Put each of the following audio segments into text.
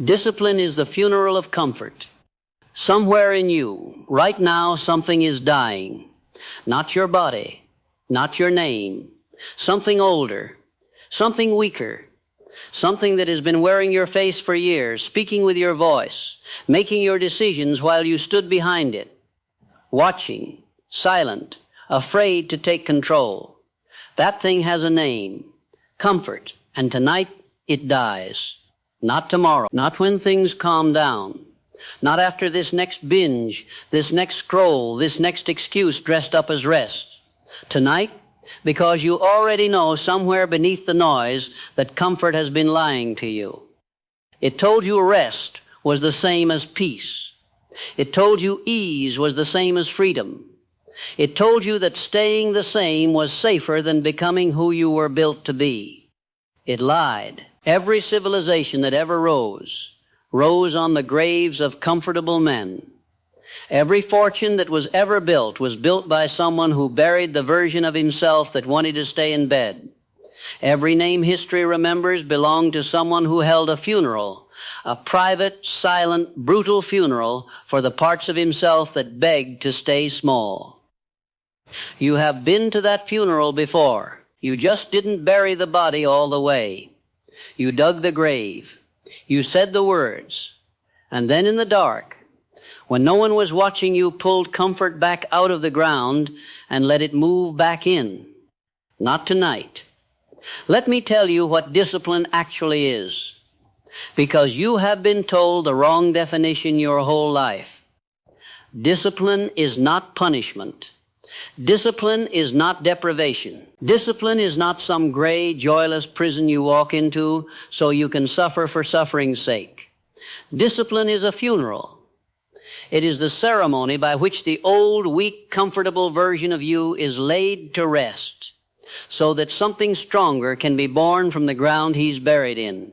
Discipline is the funeral of comfort. Somewhere in you, right now, something is dying. Not your body, not your name. Something older, something weaker, something that has been wearing your face for years, speaking with your voice, making your decisions while you stood behind it, watching, silent, afraid to take control. That thing has a name, comfort, and tonight it dies. Not tomorrow, not when things calm down, not after this next binge, this next scroll, this next excuse dressed up as rest. Tonight, because you already know somewhere beneath the noise that comfort has been lying to you. It told you rest was the same as peace. It told you ease was the same as freedom. It told you that staying the same was safer than becoming who you were built to be. It lied. Every civilization that ever rose on the graves of comfortable men. Every fortune that was ever built was built by someone who buried the version of himself that wanted to stay in bed. Every name history remembers belonged to someone who held a funeral, a private, silent, brutal funeral for the parts of himself that begged to stay small. You have been to that funeral before. You just didn't bury the body all the way. You dug the grave. You said the words. And then in the dark, when no one was watching, you pulled comfort back out of the ground and let it move back in. Not tonight. Let me tell you what discipline actually is. Because you have been told the wrong definition your whole life. Discipline is not punishment. Discipline is not deprivation. Discipline is not some gray, joyless prison you walk into so you can suffer for suffering's sake. Discipline is a funeral. It is the ceremony by which the old, weak, comfortable version of you is laid to rest so that something stronger can be born from the ground he's buried in.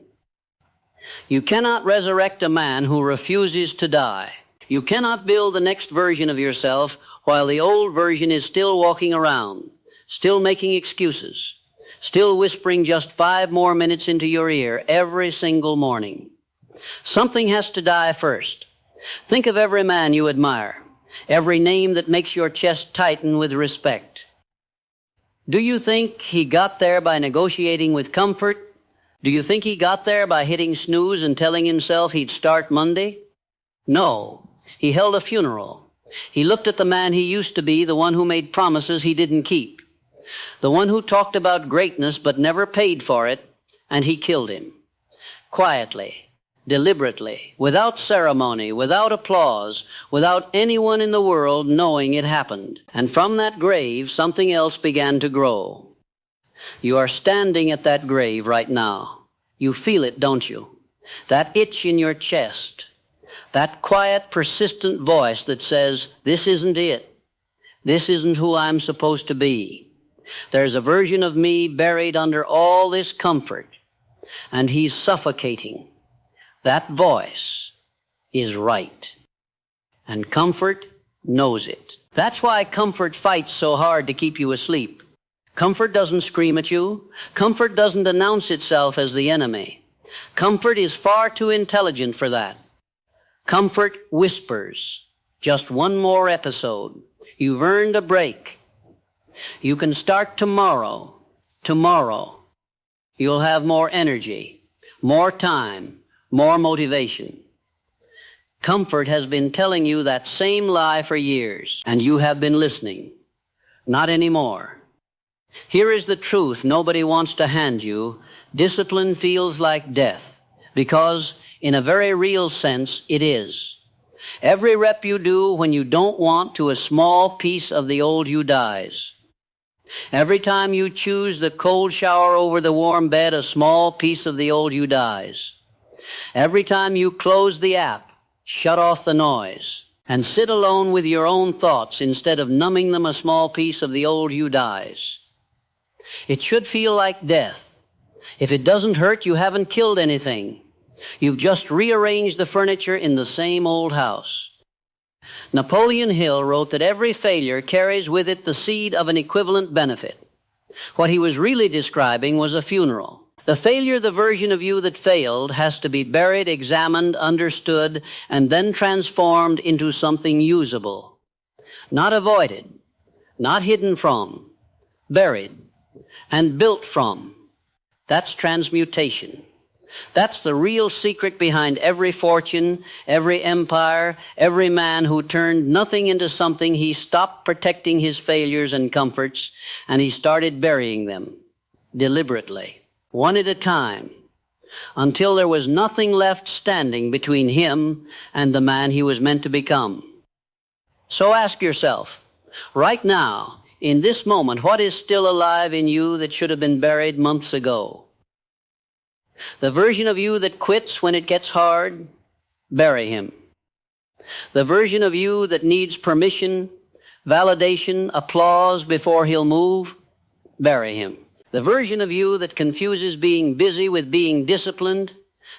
You cannot resurrect a man who refuses to die. You cannot build the next version of yourself while the old version is still walking around, still making excuses, still whispering just 5 more minutes into your ear every single morning. Something has to die first. Think of every man you admire, every name that makes your chest tighten with respect. Do you think he got there by negotiating with comfort? Do you think he got there by hitting snooze and telling himself he'd start Monday? No, he held a funeral. He looked at the man he used to be, the one who made promises he didn't keep, the one who talked about greatness but never paid for it, and he killed him. Quietly, deliberately, without ceremony, without applause, without anyone in the world knowing it happened. And from that grave, something else began to grow. You are standing at that grave right now. You feel it, don't you? That itch in your chest. That quiet, persistent voice that says, this isn't it. This isn't who I'm supposed to be. There's a version of me buried under all this comfort, and he's suffocating. That voice is right. And comfort knows it. That's why comfort fights so hard to keep you asleep. Comfort doesn't scream at you. Comfort doesn't announce itself as the enemy. Comfort is far too intelligent for that. Comfort whispers, just one more episode. You've earned a break. You can start tomorrow. Tomorrow. You'll have more energy, more time, more motivation. Comfort has been telling you that same lie for years, and you have been listening. Not anymore. Here is the truth nobody wants to hand you. Discipline feels like death, because in a very real sense, it is. Every rep you do when you don't want to, a small piece of the old you dies. Every time you choose the cold shower over the warm bed, a small piece of the old you dies. Every time you close the app, shut off the noise, and sit alone with your own thoughts instead of numbing them, a small piece of the old you dies. It should feel like death. If it doesn't hurt, you haven't killed anything. You've just rearranged the furniture in the same old house. Napoleon Hill wrote that every failure carries with it the seed of an equivalent benefit. What he was really describing was a funeral. The failure, the version of you that failed, has to be buried, examined, understood, and then transformed into something usable. Not avoided, not hidden from, buried, and built from. That's transmutation. That's the real secret behind every fortune, every empire, every man who turned nothing into something. He stopped protecting his failures and comforts, and he started burying them deliberately, one at a time, until there was nothing left standing between him and the man he was meant to become. So ask yourself, right now, in this moment, what is still alive in you that should have been buried months ago? The version of you that quits when it gets hard, bury him. The version of you that needs permission, validation, applause before he'll move, bury him. The version of you that confuses being busy with being disciplined,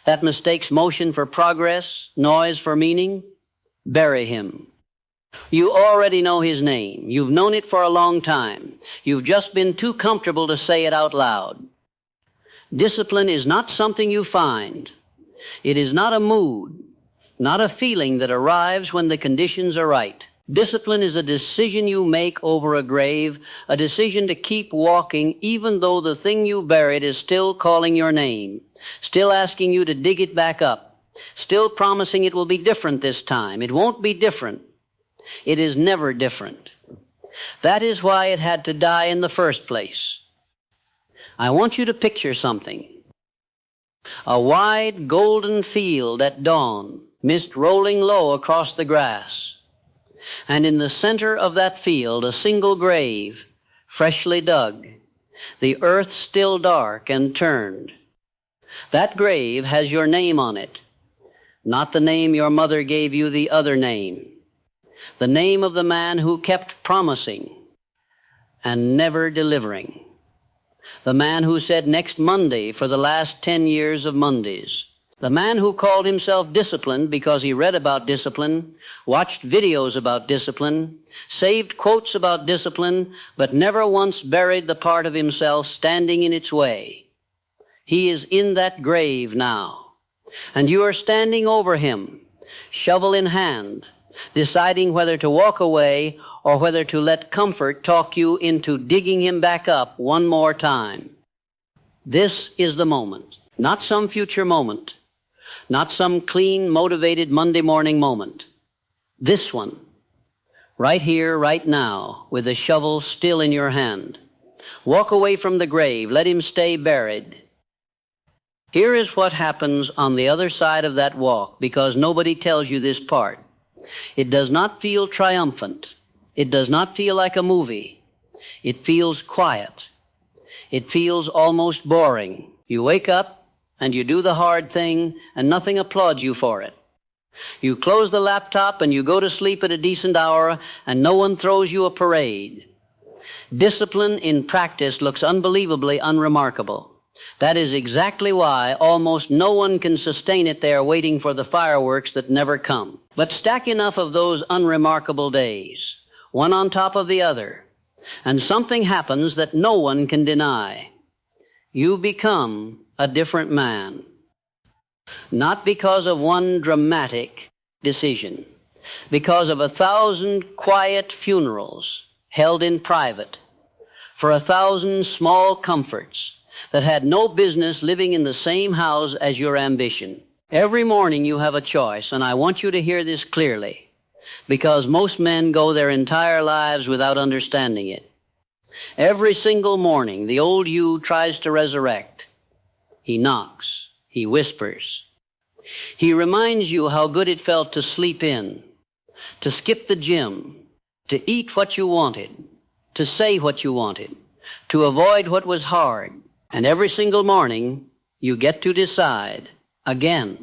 that mistakes motion for progress, noise for meaning, bury him. You already know his name. You've known it for a long time. You've just been too comfortable to say it out loud. Discipline is not something you find. It is not a mood, not a feeling that arrives when the conditions are right. Discipline is a decision you make over a grave, a decision to keep walking even though the thing you buried is still calling your name, still asking you to dig it back up, still promising it will be different this time. It won't be different. It is never different. That is why it had to die in the first place. I want you to picture something. A wide golden field at dawn, mist rolling low across the grass. And in the center of that field, a single grave, freshly dug, the earth still dark and turned. That grave has your name on it, not the name your mother gave you, the other name, the name of the man who kept promising and never delivering, the man who said next Monday for the last 10 years of Mondays, the man who called himself disciplined because he read about discipline, watched videos about discipline, saved quotes about discipline, but never once buried the part of himself standing in its way. He is in that grave now, and you are standing over him, shovel in hand, deciding whether to walk away or whether to let comfort talk you into digging him back up one more time. This is the moment, not some future moment, not some clean, motivated Monday morning moment. This one, right here, right now, with the shovel still in your hand. Walk away from the grave. Let him stay buried. Here is what happens on the other side of that walk, because nobody tells you this part. It does not feel triumphant. It does not feel like a movie. It feels quiet. It feels almost boring. You wake up and you do the hard thing, and nothing applauds you for it. You close the laptop and you go to sleep at a decent hour, and no one throws you a parade. Discipline in practice looks unbelievably unremarkable. That is exactly why almost no one can sustain it there waiting for the fireworks that never come. But stack enough of those unremarkable days, one on top of the other, and something happens that no one can deny. You become a different man. Not because of one dramatic decision, because of 1,000 quiet funerals held in private, for 1,000 small comforts that had no business living in the same house as your ambition. Every morning you have a choice, and I want you to hear this clearly, because most men go their entire lives without understanding it. Every single morning, the old you tries to resurrect. He knocks. He whispers. He reminds you how good it felt to sleep in, to skip the gym, to eat what you wanted, to say what you wanted, to avoid what was hard. And every single morning, you get to decide, again,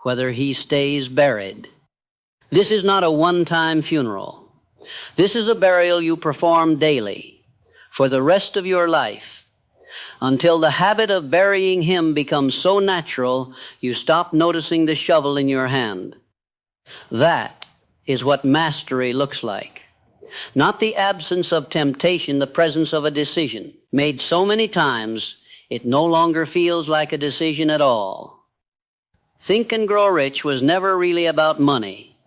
whether he stays buried. This is not a one-time funeral. This is a burial you perform daily, for the rest of your life, until the habit of burying him becomes so natural you stop noticing the shovel in your hand. That is what mastery looks like. Not the absence of temptation, the presence of a decision made so many times It no longer feels like a decision at all. Think and Grow Rich was never really about money.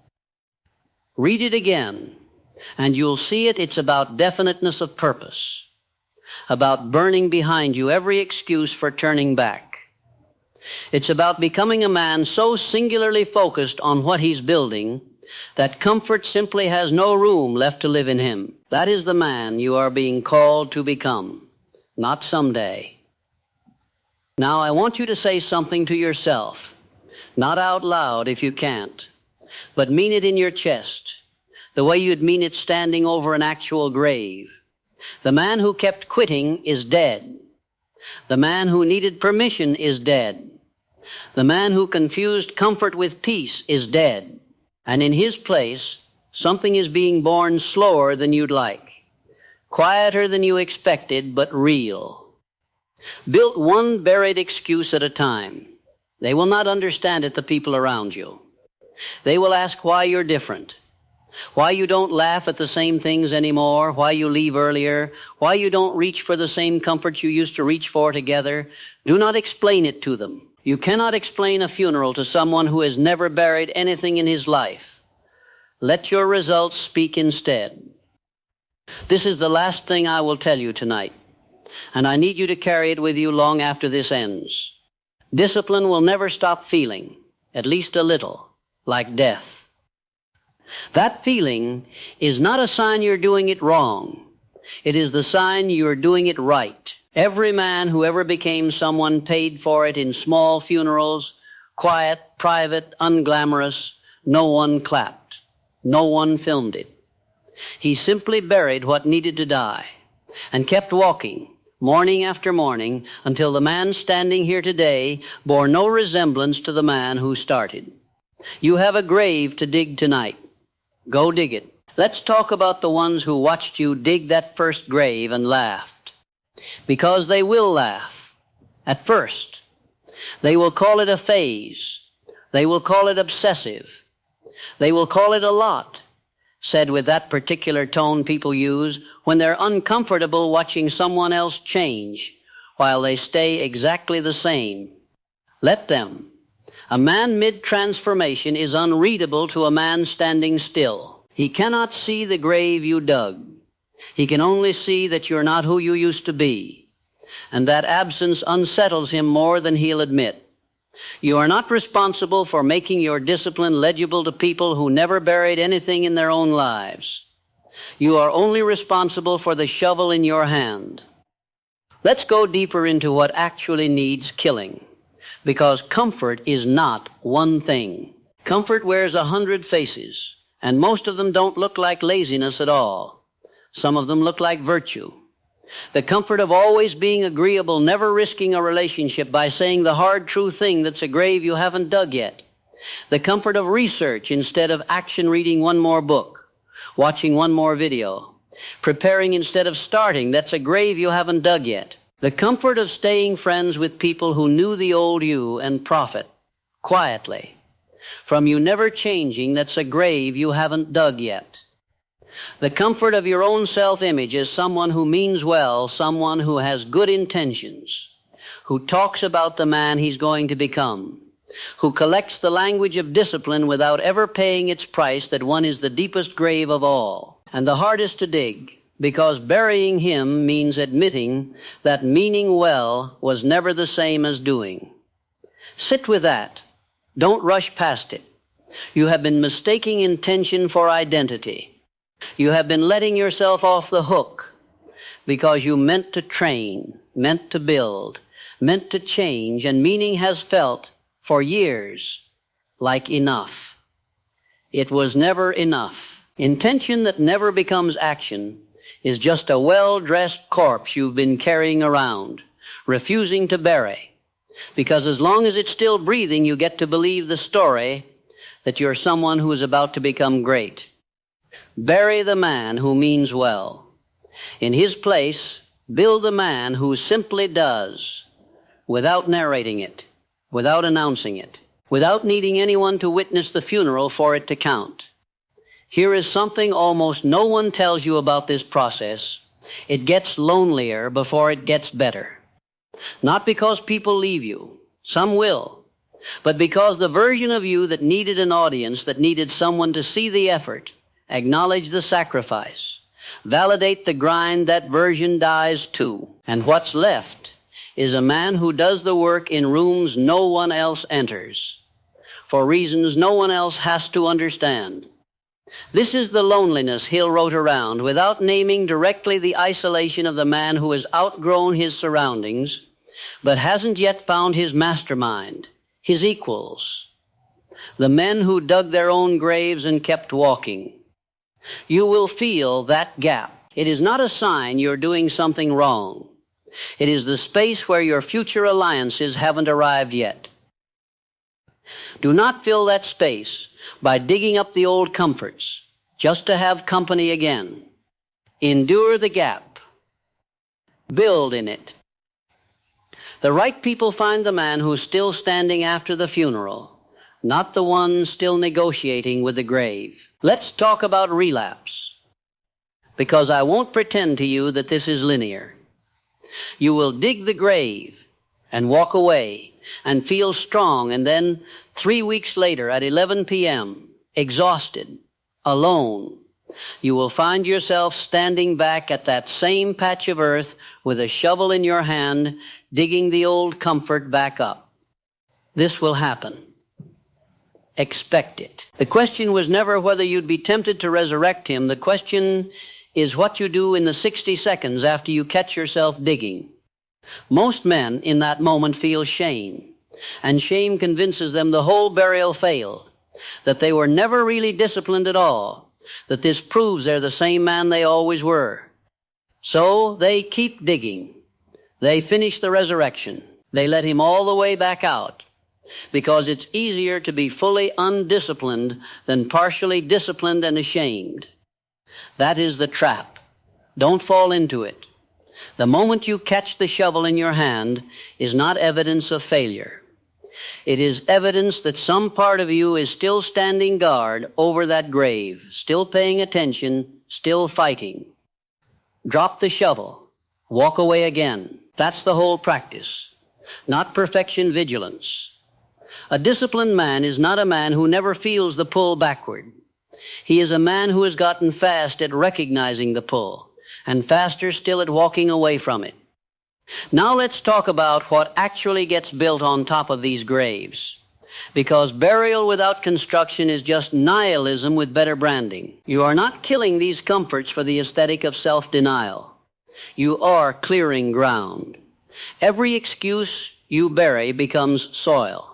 Read it again, and you'll see it's about definiteness of purpose, about burning behind you every excuse for turning back. It's about becoming a man so singularly focused on what he's building that comfort simply has no room left to live in him. That is the man you are being called to become, not someday. Now I want you to say something to yourself, not out loud if you can't, but mean it in your chest, the way you'd mean it standing over an actual grave. The man who kept quitting is dead. The man who needed permission is dead. The man who confused comfort with peace is dead. And in his place, something is being born slower than you'd like, quieter than you expected, but real. Built one buried excuse at a time. They will not understand it, the people around you. They will ask why you're different, why you don't laugh at the same things anymore, why you leave earlier, why you don't reach for the same comforts you used to reach for together. Do not explain it to them. You cannot explain a funeral to someone who has never buried anything in his life. Let your results speak instead. This is the last thing I will tell you tonight, and I need you to carry it with you long after this ends. Discipline will never stop feeling, at least a little, like death. That feeling is not a sign you're doing it wrong. It is the sign you're doing it right. Every man who ever became someone paid for it in small funerals, quiet, private, unglamorous. No one clapped. No one filmed it. He simply buried what needed to die and kept walking, morning after morning, until the man standing here today bore no resemblance to the man who started. You have a grave to dig tonight. Go dig it. Let's talk about the ones who watched you dig that first grave and laughed. Because they will laugh. At first. They will call it a phase. They will call it obsessive. They will call it a lot, said with that particular tone people use when they're uncomfortable watching someone else change while they stay exactly the same. Let them. A man mid-transformation is unreadable to a man standing still. He cannot see the grave you dug. He can only see that you're not who you used to be, and that absence unsettles him more than he'll admit. You are not responsible for making your discipline legible to people who never buried anything in their own lives. You are only responsible for the shovel in your hand. Let's go deeper into what actually needs killing, because comfort is not one thing. Comfort wears 100 faces, and most of them don't look like laziness at all. Some of them look like virtue. The comfort of always being agreeable, never risking a relationship by saying the hard, true thing that's a grave you haven't dug yet. The comfort of research instead of action, reading one more book, watching one more video. Preparing instead of starting, that's a grave you haven't dug yet. The comfort of staying friends with people who knew the old you and profit, quietly, from you never changing, that's a grave you haven't dug yet. The comfort of your own self-image is someone who means well, someone who has good intentions, who talks about the man he's going to become, who collects the language of discipline without ever paying its price, that one is the deepest grave of all and the hardest to dig, because burying him means admitting that meaning well was never the same as doing. Sit with that. Don't rush past it. You have been mistaking intention for identity. You have been letting yourself off the hook because you meant to train, meant to build, meant to change, and meaning has felt for years like enough. It was never enough. Intention that never becomes action is just a well-dressed corpse you've been carrying around, refusing to bury, because as long as it's still breathing, you get to believe the story that you're someone who is about to become great. Bury the man who means well. In his place, build the man who simply does, without narrating it, without announcing it, without needing anyone to witness the funeral for it to count. Here is something almost no one tells you about this process. It gets lonelier before it gets better. Not because people leave you. Some will. But because the version of you that needed an audience, that needed someone to see the effort, acknowledge the sacrifice, validate the grind, that version dies too. And what's left is a man who does the work in rooms no one else enters, for reasons no one else has to understand. This is the loneliness Hill wrote around, without naming directly the isolation of the man who has outgrown his surroundings, but hasn't yet found his mastermind, his equals, the men who dug their own graves and kept walking. You will feel that gap. It is not a sign you're doing something wrong. It is the space where your future alliances haven't arrived yet. Do not fill that space by digging up the old comforts just to have company again. Endure the gap. Build in it. The right people find the man who's still standing after the funeral, not the one still negotiating with the grave. Let's talk about relapse, because I won't pretend to you that this is linear. You will dig the grave and walk away and feel strong, and then 3 weeks later at 11 p.m., exhausted, alone, you will find yourself standing back at that same patch of earth with a shovel in your hand, digging the old comfort back up. This will happen. Expect it. The question was never whether you'd be tempted to resurrect him. The question is what you do in the 60 seconds after you catch yourself digging. Most men in that moment feel shame, and shame convinces them the whole burial failed, that they were never really disciplined at all, that this proves they're the same man they always were. So they keep digging. They finish the resurrection. They let him all the way back out, because it's easier to be fully undisciplined than partially disciplined and ashamed. That is the trap. Don't fall into it. The moment you catch the shovel in your hand is not evidence of failure. It is evidence that some part of you is still standing guard over that grave, still paying attention, still fighting. Drop the shovel. Walk away again. That's the whole practice, not perfection vigilance. A disciplined man is not a man who never feels the pull backward. He is a man who has gotten fast at recognizing the pull, and faster still at walking away from it. Now let's talk about what actually gets built on top of these graves, because burial without construction is just nihilism with better branding. You are not killing these comforts for the aesthetic of self-denial. You are clearing ground. Every excuse you bury becomes soil.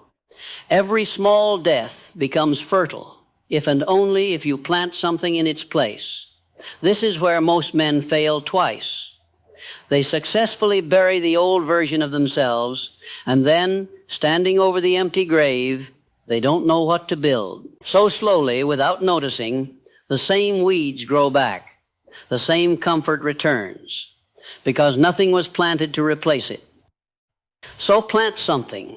Every small death becomes fertile, if and only if you plant something in its place. This is where most men fail twice. They successfully bury the old version of themselves, and then, standing over the empty grave, they don't know what to build. So slowly, without noticing, the same weeds grow back. The same comfort returns, because nothing was planted to replace it. So plant something.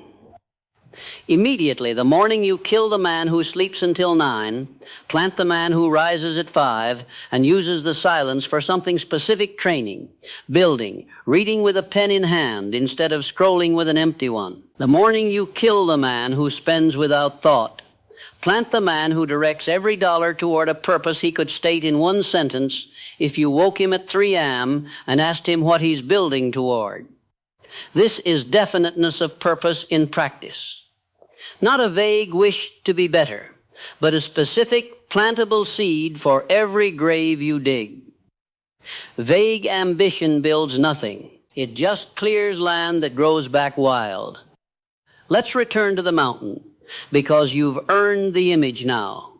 Immediately, the morning you kill the man who sleeps until 9, plant the man who rises at 5 and uses the silence for something specific: training, building, reading with a pen in hand instead of scrolling with an empty one. The morning you kill the man who spends without thought, plant the man who directs every dollar toward a purpose he could state in one sentence if you woke him at 3 a.m. and asked him what he's building toward. This is definiteness of purpose in practice. Not a vague wish to be better, but a specific plantable seed for every grave you dig. Vague ambition builds nothing. It just clears land that grows back wild. Let's return to the mountain, because you've earned the image now.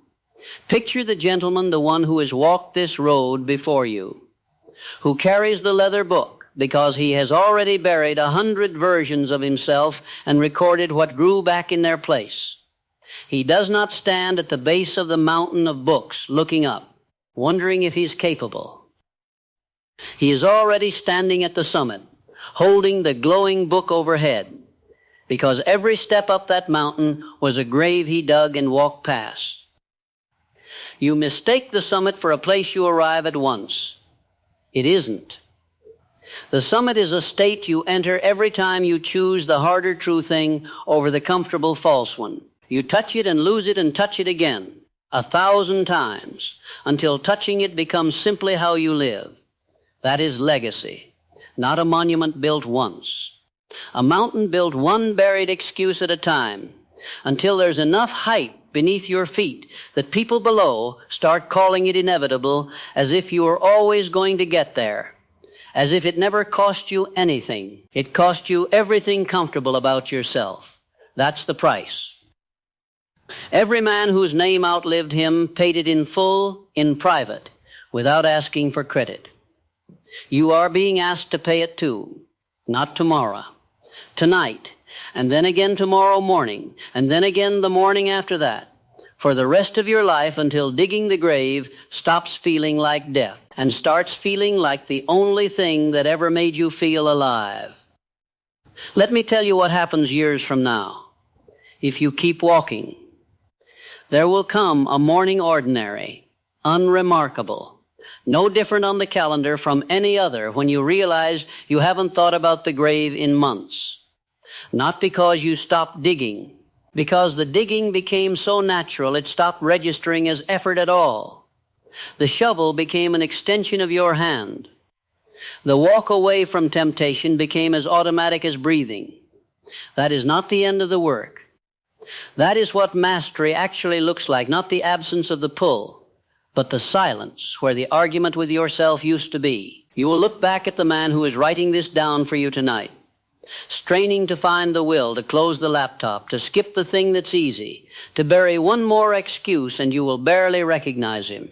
Picture the gentleman, the one who has walked this road before you, who carries the leather book, because he has already buried 100 versions of himself and recorded what grew back in their place. He does not stand at the base of the mountain of books looking up, wondering if he's capable. He is already standing at the summit, holding the glowing book overhead, because every step up that mountain was a grave he dug and walked past. You mistake the summit for a place you arrive at once. It isn't. The summit is a state you enter every time you choose the harder true thing over the comfortable false one. You touch it and lose it and touch it again, 1,000 times, until touching it becomes simply how you live. That is legacy, not a monument built once. A mountain built one buried excuse at a time, until there's enough height beneath your feet that people below start calling it inevitable, as if you were always going to get there, as if it never cost you anything. It cost you everything comfortable about yourself. That's the price. Every man whose name outlived him paid it in full, in private, without asking for credit. You are being asked to pay it too, not tomorrow, tonight, and then again tomorrow morning, and then again the morning after that, for the rest of your life, until digging the grave stops feeling like death and starts feeling like the only thing that ever made you feel alive. Let me tell you what happens years from now. If you keep walking, there will come a morning ordinary, unremarkable, no different on the calendar from any other, when you realize you haven't thought about the grave in months. Not because you stopped digging, because the digging became so natural it stopped registering as effort at all. The shovel became an extension of your hand. The walk away from temptation became as automatic as breathing. That is not the end of the work. That is what mastery actually looks like, not the absence of the pull, but the silence where the argument with yourself used to be. You will look back at the man who is writing this down for you tonight, straining to find the will to close the laptop, to skip the thing that's easy, to bury one more excuse, and you will barely recognize him.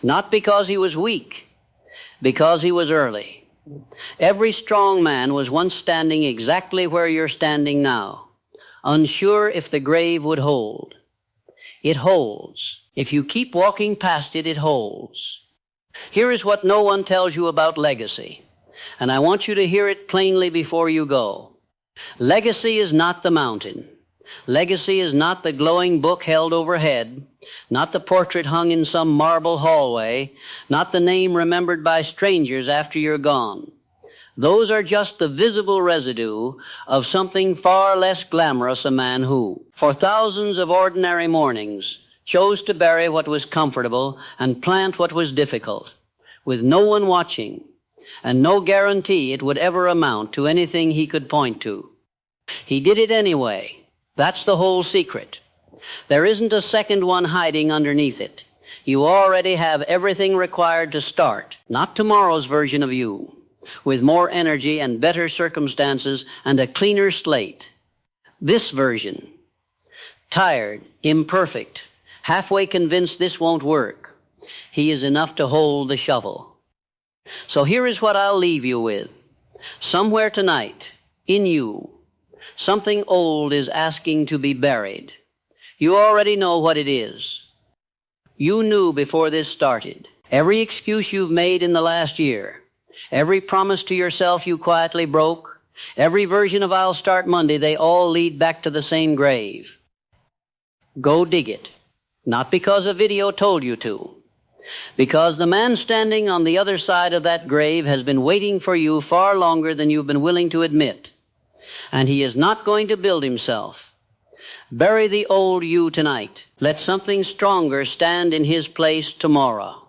Not because he was weak, because he was early. Every strong man was once standing exactly where you're standing now, unsure if the grave would hold. It holds. If you keep walking past it, it holds. Here is what no one tells you about legacy, and I want you to hear it plainly before you go. Legacy is not the mountain. Legacy is not the glowing book held overhead, not the portrait hung in some marble hallway, not the name remembered by strangers after you're gone. Those are just the visible residue of something far less glamorous, a man who, for thousands of ordinary mornings, chose to bury what was comfortable and plant what was difficult, with no one watching, and no guarantee it would ever amount to anything he could point to. He did it anyway. That's the whole secret. There isn't a second one hiding underneath it. You already have everything required to start, not tomorrow's version of you, with more energy and better circumstances and a cleaner slate. This version, tired, imperfect, halfway convinced this won't work, he is enough to hold the shovel. So here is what I'll leave you with. Somewhere tonight, in you, something old is asking to be buried. You already know what it is. You knew before this started. Every excuse you've made in the last year, every promise to yourself you quietly broke, every version of I'll start Monday, they all lead back to the same grave. Go dig it. Not because a video told you to, because the man standing on the other side of that grave has been waiting for you far longer than you've been willing to admit, and he is not going to build himself. Bury the old you tonight. Let something stronger stand in his place tomorrow.